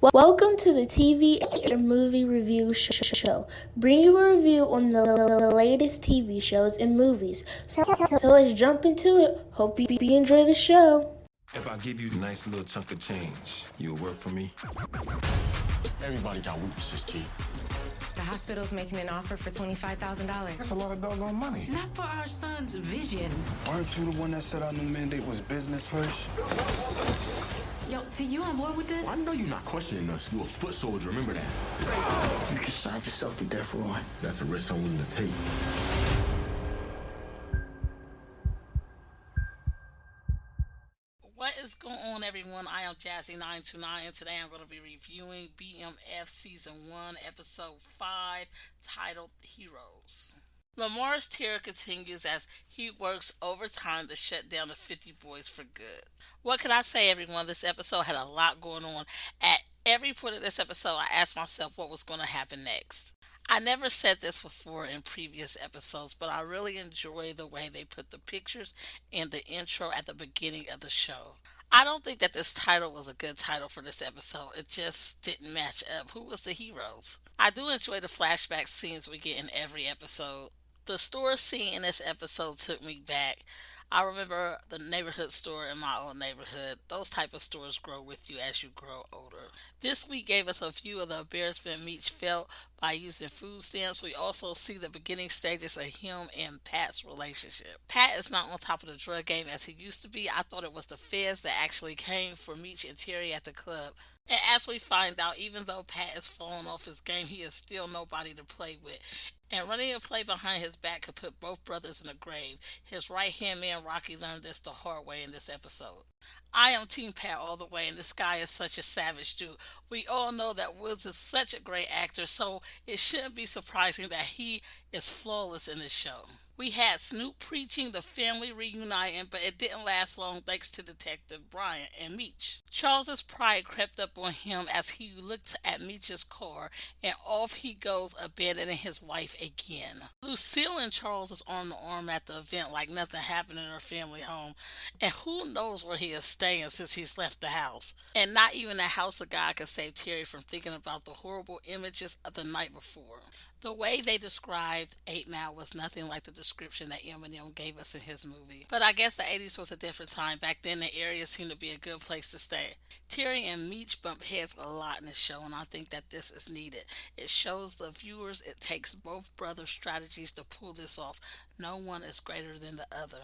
Welcome to the TV and movie review show. Bring you a review on the latest TV shows and movies. So let's jump into it. Hope you enjoy the show. If I give you a nice little chunk of change, you'll work for me? Everybody got weaknesses, T. The hospital's making an offer for $25,000. That's a lot of doggone money. Not for our son's vision. Aren't you the one that said our new mandate was business first? Yo, T, you on board with this? I know you're not questioning us. You a foot soldier, remember that. You can sign yourself to death row. That's a risk I'm willing to take. What is going on, everyone? I am Jazzy929, and today I'm going to be reviewing BMF Season 1, Episode 5, titled Heroes. Lamar's terror continues as he works overtime to shut down the 50 Boyz for good. What can I say, everyone? This episode had a lot going on. At every point of this episode, I asked myself what was going to happen next. I never said this before in previous episodes, but I really enjoy the way they put the pictures in the intro at the beginning of the show. I don't think that this title was a good title for this episode. It just didn't match up. Who was the heroes? I do enjoy the flashback scenes we get in every episode. The store scene in this episode took me back. I remember the neighborhood store in my old neighborhood. Those type of stores grow with you as you grow older. This week gave us a view of the embarrassment Meech felt by using food stamps. We also see the beginning stages of him and Pat's relationship. Pat is not on top of the drug game as he used to be. I thought it was the feds that actually came for Meech and Terry at the club. And as we find out, even though Pat is falling off his game, he is still nobody to play with. And running a play behind his back could put both brothers in the grave. His right-hand man, Rocky, learned this the hard way in this episode. I am Team Pat all the way, and this guy is such a savage dude. We all know that Woods is such a great actor, so it shouldn't be surprising that he is flawless in this show. We had Snoop preaching the family reuniting, but it didn't last long thanks to Detective Bryant and Meech. Charles's pride crept up on him as he looked at Meech's car, and off he goes, abandoning his wife again. Lucille and Charles is arm to arm at the event like nothing happened in her family home, and who knows where he is staying since he's left the house. And not even the house of God could save Terry from thinking about the horrible images of the night before. The way they described 8 Mile was nothing like the description that Eminem gave us in his movie. But I guess the 80s was a different time. Back then, the area seemed to be a good place to stay. Terry and Meech bump heads a lot in this show, and I think that this is needed. It shows the viewers it takes both brothers' strategies to pull this off. No one is greater than the other.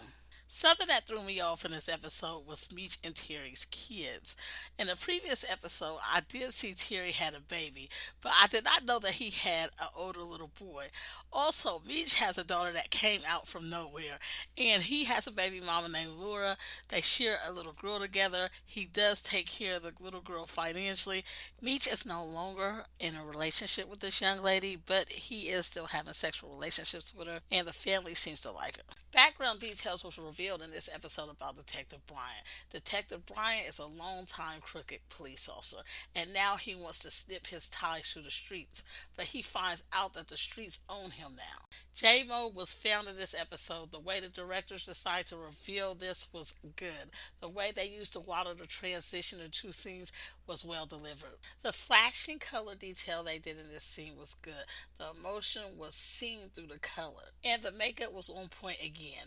Something that threw me off in this episode was Meech and Terry's kids. In the previous episode, I did see Terry had a baby, but I did not know that he had an older little boy. Also, Meech has a daughter that came out from nowhere, and he has a baby mama named Laura. They share a little girl together. He does take care of the little girl financially. Meech is no longer in a relationship with this young lady, but he is still having sexual relationships with her, and the family seems to like her. Background details was revealed in this episode about Detective Bryant. Detective Bryant is a long-time crooked police officer, and now he wants to snip his ties to the streets, but he finds out that the streets own him now. J-Mo was found in this episode. The way the directors decided to reveal this was good. The way they used to water the transition of two scenes was well delivered. The flashing color detail they did in this scene was good. The emotion was seen through the color, and the makeup was on point again.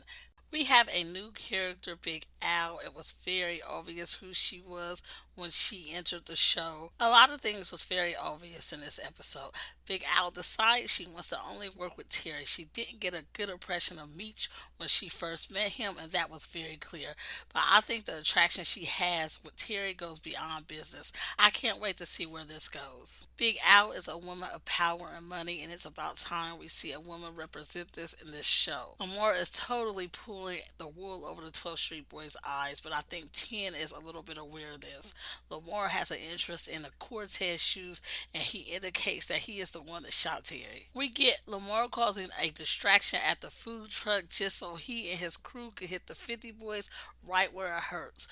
We have a new character, Big Al. It was very obvious who she was when she entered the show. A lot of things was very obvious in this episode. Big Al decides she wants to only work with Terry. She didn't get a good impression of Meech when she first met him, and that was very clear. But I think the attraction she has with Terry goes beyond business. I can't wait to see where this goes. Big Al is a woman of power and money, and it's about time we see a woman represent this in this show. Lamar is totally pulling the wool over the 12th Street Boys' eyes, but I think 10 is a little bit aware of this. Lamar has an interest in the Cortez shoes, and he indicates that he is the one that shot Terry. We get Lamar causing a distraction at the food truck just so he and his crew could hit the 50 Boys right where it hurts.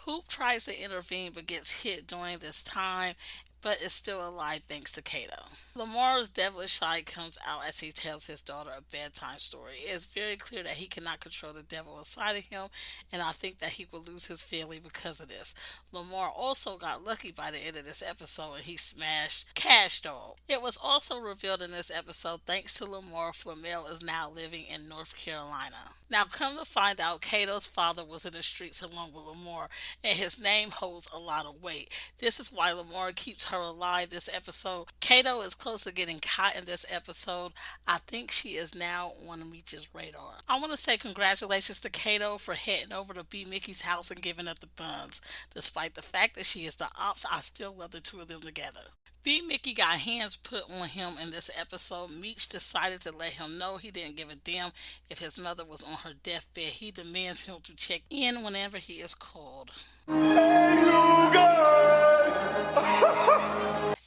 Hoop tries to intervene but gets hit during this time. but it's still a lie thanks to Kato. Lamar's devilish side comes out as he tells his daughter a bedtime story. It is very clear that he cannot control the devil inside of him, and I think that he will lose his family because of this. Lamar also got lucky by the end of this episode and he smashed Cash Dog. It was also revealed in this episode, thanks to Lamar, Flamel is now living in North Carolina. Now come to find out, Kato's father was in the streets along with Lamar, and his name holds a lot of weight. This is why Lamar keeps her alive this episode. Kato is close to getting caught in this episode. I think she is now on Meech's radar. I want to say congratulations to Kato for heading over to B. Mickey's house and giving up the buns. Despite the fact that she is the ops, I still love the two of them together. B. Mickey got hands put on him in this episode. Meech decided to let him know he didn't give a damn if his mother was on her deathbed. He demands him to check in whenever he is called. Hey, you guys!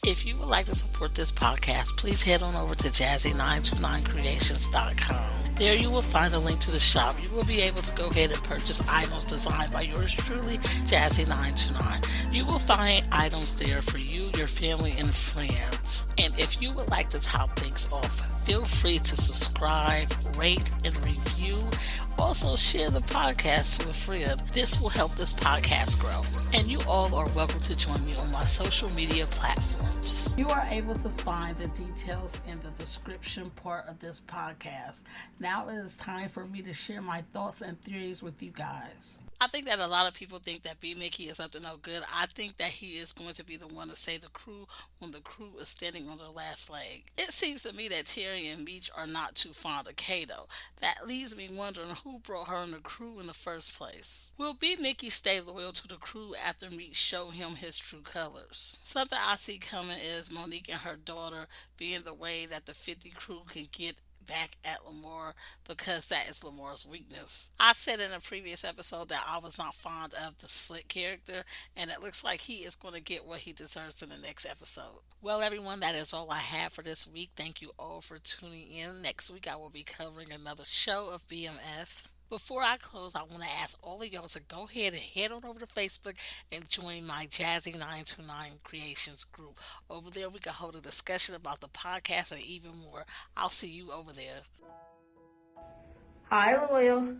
If you would like to support this podcast, please head on over to Jazzy929creations.com. There you will find a link to the shop. You will be able to go ahead and purchase items designed by yours truly, Jazzy929. You will find items there for you, your family, and friends. And if you would like to top things off, feel free to subscribe, rate, and review. Also, share the podcast to a friend. This will help this podcast grow. And you all are welcome to join me on my social media platforms. You are able to find the details in the description part of this podcast. Now it is time for me to share my thoughts and theories with you guys. I think that a lot of people think that B. Mickey is up to no good. I think that he is going to be the one to save the crew when the crew is standing on their last leg. It seems to me that Terry and Meech are not too fond of Kato. That leaves me wondering who brought her in the crew in the first place. Will B. Mickey stay loyal to the crew after Meech show him his true colors? Something I see coming is Monique and her daughter being the way that the 50 crew can get back at Lamar, because that is Lamar's weakness. I said in a previous episode that I was not fond of the Slick character, and it looks like he is going to get what he deserves in the next episode. Well, everyone, that is all I have for this week. Thank you all for tuning in. Next week I will be covering another show of BMF. Before I close, I want to ask all of y'all to go ahead and head on over to Facebook and join my Jazzy929 Creations group. Over there, we can hold a discussion about the podcast and even more. I'll see you over there. Hi, Loyal.